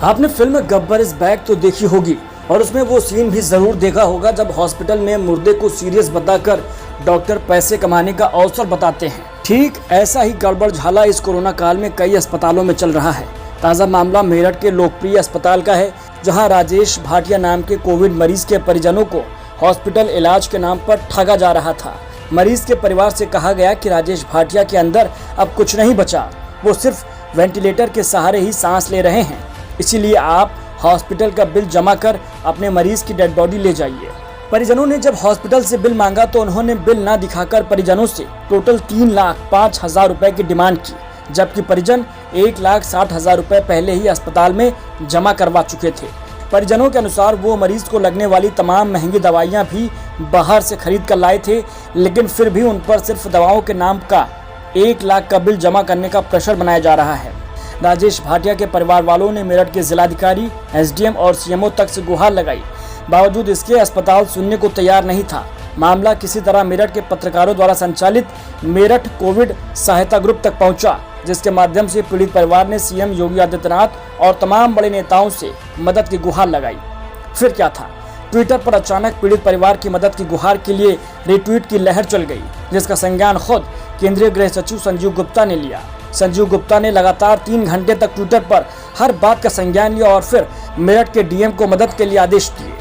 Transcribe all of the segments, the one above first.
आपने film Gabbar is back तो देखी होगी और उसमें वो सीन भी जरूर देखा होगा जब हॉस्पिटल में मुर्दे को सीरियस बताकर डॉक्टर पैसे कमाने का अवसर बताते हैं। ठीक ऐसा ही गड़बड़ झाला इस कोरोना काल में कई अस्पतालों में चल रहा है। ताज़ा मामला मेरठ के लोकप्रिय अस्पताल का है, जहां राजेश भाटिया नाम के कोविड मरीज के परिजनों को हॉस्पिटल इलाज के नाम पर ठगा जा रहा था। मरीज के परिवार से कहा गया कि राजेश भाटिया के अंदर अब कुछ नहीं बचा, वो सिर्फ वेंटिलेटर के सहारे ही सांस ले रहे हैं, इसीलिए आप हॉस्पिटल का बिल जमा कर अपने मरीज की डेड बॉडी ले जाइए। परिजनों ने जब हॉस्पिटल से बिल मांगा तो उन्होंने बिल ना दिखाकर परिजनों से टोटल 3,05,000 रुपए की डिमांड की, जबकि परिजन 1,60,000 रुपए पहले ही अस्पताल में जमा करवा चुके थे। परिजनों के अनुसार वो मरीज को लगने वाली तमाम महंगी दवाइयां भी बाहर से खरीद कर लाए थे, लेकिन फिर भी उन पर सिर्फ दवाओं के नाम का 1 लाख का बिल जमा करने का प्रेशर बनाया जा रहा है। राजेश भाटिया के परिवार वालों ने मेरठ के जिलाधिकारी, एसडीएम और सीएमओ तक से गुहार लगाई, बावजूद इसके अस्पताल सुनने को तैयार नहीं था। मामला किसी तरह मेरठ के पत्रकारों द्वारा संचालित मेरठ कोविड सहायता ग्रुप तक पहुंचा, जिसके माध्यम से पीड़ित परिवार ने सीएम योगी आदित्यनाथ और तमाम बड़े नेताओं से मदद की गुहार लगाई। फिर क्या था, ट्विटर पर अचानक पीड़ित परिवार की मदद की गुहार के लिए रिट्वीट की लहर चल गई, जिसका संज्ञान खुद केंद्रीय गृह सचिव संजीव गुप्ता ने लिया। संजीव गुप्ता ने लगातार 3 घंटे तक ट्विटर पर हर बात का संज्ञान लिया और फिर मेरठ के डीएम को मदद के लिए आदेश दिए।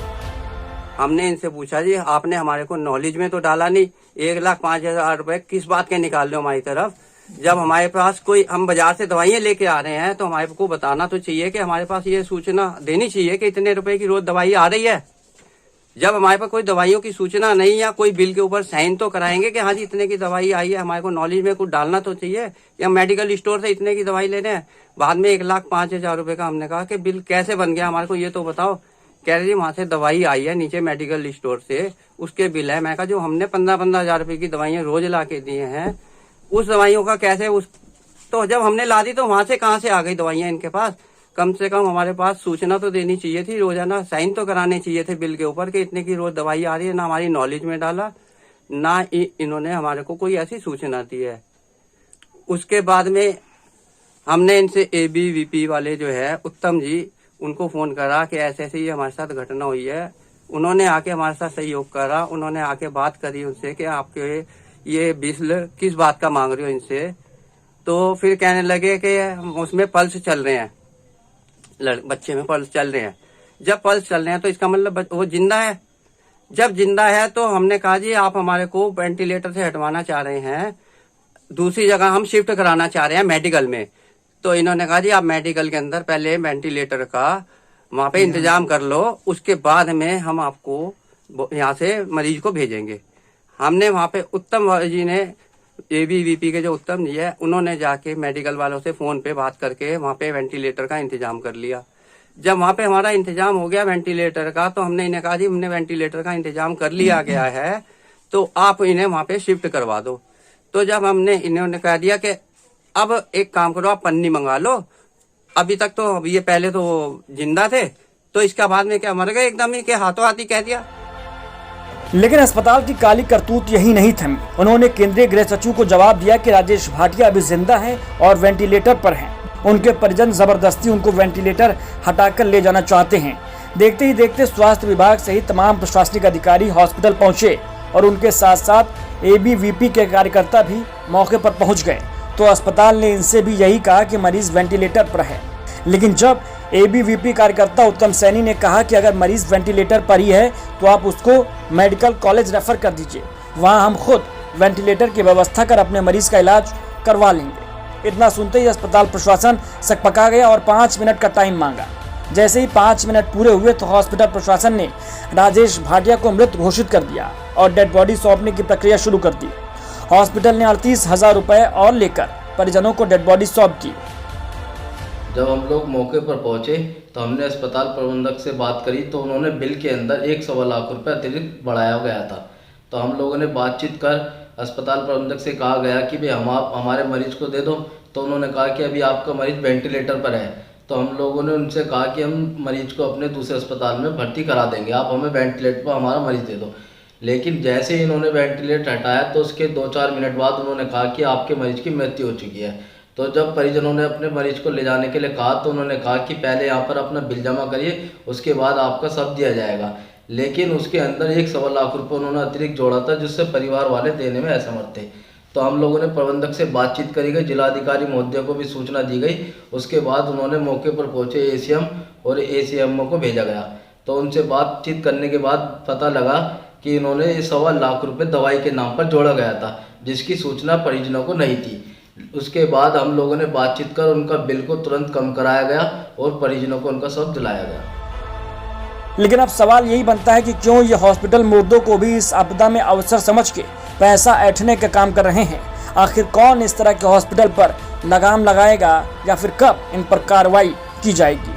हमने इनसे पूछा, जी आपने हमारे को नॉलेज में तो डाला नहीं, 1,05,000 रुपए किस बात के निकाल लो हमारी तरफ। जब हमारे पास कोई, हम बाजार से दवाइयाँ लेके आ रहे हैं तो हमारे को बताना तो चाहिए कि हमारे पास ये सूचना देनी चाहिए कि इतने रुपए की रोज दवाई आ रही है। जब हमारे पास कोई दवाइयों की सूचना नहीं, या कोई बिल के ऊपर साइन तो कराएंगे कि हाँ जी इतने की दवाई आई है, हमारे को नॉलेज में कुछ डालना तो चाहिए। या मेडिकल स्टोर से इतने की दवाई ले रहे हैं, बाद में 1,05,000 रुपए का हमने कहा कि बिल कैसे बन गया, हमारे को ये तो बताओ। कह रहे जी वहां से दवाई आई है नीचे मेडिकल स्टोर से, उसके बिल है। मैं कहा जो हमने 15,000 रुपए की दवाइयाँ रोज ला के दिए हैं, उस दवाइयों का कैसे तो जब हमने ला दी तो वहां से कहाँ से आ गई दवाइयाँ इनके पास। कम से कम हमारे पास सूचना तो देनी चाहिए थी, रोजाना साइन तो कराने चाहिए थे बिल के ऊपर कि इतने की रोज दवाई आ रही है। ना हमारी नॉलेज में डाला, ना इन्होंने हमारे को कोई ऐसी सूचना दी है। उसके बाद में हमने इनसे ABVP वाले जो है उत्तम जी, उनको फोन करा कि ऐसे ऐसे ये हमारे साथ घटना हुई है। उन्होंने आके हमारे साथ सहयोग करा, उन्होंने आके बात करी उनसे कि आपके ये बिल किस बात का मांग रहे हो इनसे। तो फिर कहने लगे कि उसमें पल्स चल रहे हैं, बच्चे में पल्स चल रहे हैं। जब पल्स चल रहे हैं तो इसका मतलब वो जिंदा है। जब जिंदा है तो हमने कहा जी आप हमारे को वेंटिलेटर से हटवाना चाह रहे हैं, दूसरी जगह हम शिफ्ट कराना चाह रहे हैं मेडिकल में। तो इन्होंने कहा जी आप मेडिकल के अंदर पहले वेंटिलेटर का वहां पे इंतजाम कर लो, उसके बाद में हम आपको यहाँ से मरीज को भेजेंगे। हमने वहां पे उत्तम जी ने, ABVP के जो उत्तम जी है, उन्होंने जाके मेडिकल वालों से फोन पे बात करके वहां पे वेंटिलेटर का इंतजाम कर लिया। जब वहां पे हमारा इंतजाम हो गया वेंटिलेटर का, तो हमने इन्हें कहा जी हमने वेंटिलेटर का इंतजाम कर लिया गया है, तो आप इन्हें वहां पे शिफ्ट करवा दो। तो जब हमने इन्होंने कह दिया कि अब एक काम करो, आप पन्नी मंगा लो, अभी तक तो ये पहले तो जिंदा थे, तो इसका बाद में क्या मर गए एकदम ही, के हाथों हाथ ही कह दिया। लेकिन अस्पताल की काली करतूत यही नहीं थमी। उन्होंने केंद्रीय गृह सचिव को जवाब दिया कि राजेश भाटिया अभी जिंदा हैं और वेंटिलेटर पर हैं। उनके परिजन जबरदस्ती उनको वेंटिलेटर हटाकर ले जाना चाहते हैं। देखते ही देखते स्वास्थ्य विभाग सहित तमाम प्रशासनिक अधिकारी हॉस्पिटल पहुंचे और उनके साथ साथ ABVP के कार्यकर्ता भी मौके पर पहुंच गए। तो अस्पताल ने इनसे भी यही कहा कि मरीज वेंटिलेटर पर है। लेकिन जब ABVP कार्यकर्ता उत्तम सैनी ने कहा कि अगर मरीज वेंटिलेटर पर ही है तो आप उसको मेडिकल कॉलेज रेफर कर दीजिए, वहां हम खुद वेंटिलेटर की व्यवस्था कर अपने मरीज का इलाज करवा लेंगे। इतना सुनते ही अस्पताल प्रशासन सकपका गया और 5 मिनट का टाइम मांगा। जैसे ही 5 मिनट पूरे हुए तो हॉस्पिटल प्रशासन ने राजेश भाटिया को मृत घोषित कर दिया और डेड बॉडी सौंपने की प्रक्रिया शुरू कर दी। हॉस्पिटल ने 38,000 रुपए और लेकर परिजनों को डेड बॉडी सौंप दी। जब हम लोग मौके पर पहुंचे तो हमने अस्पताल प्रबंधक से बात करी, तो उन्होंने बिल के अंदर 1.25 लाख रुपए अतिरिक्त बढ़ाया गया था। तो हम लोगों ने बातचीत कर अस्पताल प्रबंधक से कहा गया कि भाई हम आप हमारे मरीज को दे दो। तो उन्होंने कहा कि अभी आपका मरीज वेंटिलेटर पर है। तो हम लोगों ने उनसे कहा कि हम मरीज को अपने दूसरे अस्पताल में भर्ती करा देंगे, आप हमें वेंटिलेटर पर हमारा मरीज दे दो। लेकिन जैसे ही इन्होंने वेंटिलेटर हटाया तो उसके 2-4 मिनट बाद उन्होंने कहा कि आपके मरीज की मृत्यु हो चुकी है। तो जब परिजनों ने अपने मरीज को ले जाने के लिए कहा तो उन्होंने कहा कि पहले यहाँ पर अपना बिल जमा करिए, उसके बाद आपका सब दिया जाएगा। लेकिन उसके अंदर 1.25 लाख रुपए उन्होंने अतिरिक्त जोड़ा था, जिससे परिवार वाले देने में असमर्थ थे। तो हम लोगों ने प्रबंधक से बातचीत करी गई, जिलाधिकारी महोदय को भी सूचना दी गई। उसके बाद उन्होंने मौके पर पहुंचे एसीएम और एसीएमओ को भेजा गया। तो उनसे बातचीत करने के बाद पता लगा कि इन्होंने 1.25 लाख रुपए दवाई के नाम पर जोड़ा गया था, जिसकी सूचना परिजनों को नहीं थी। उसके बाद हम लोगों ने बातचीत कर उनका बिल को तुरंत कम कराया गया और परिजनों को उनका सब दिलाया गया। लेकिन अब सवाल यही बनता है कि क्यों ये हॉस्पिटल मुर्दों को भी इस आपदा में अवसर समझ के पैसा ऐंठने का काम कर रहे हैं। आखिर कौन इस तरह के हॉस्पिटल पर लगाम लगाएगा या फिर कब इन पर कार्रवाई की जाएगी।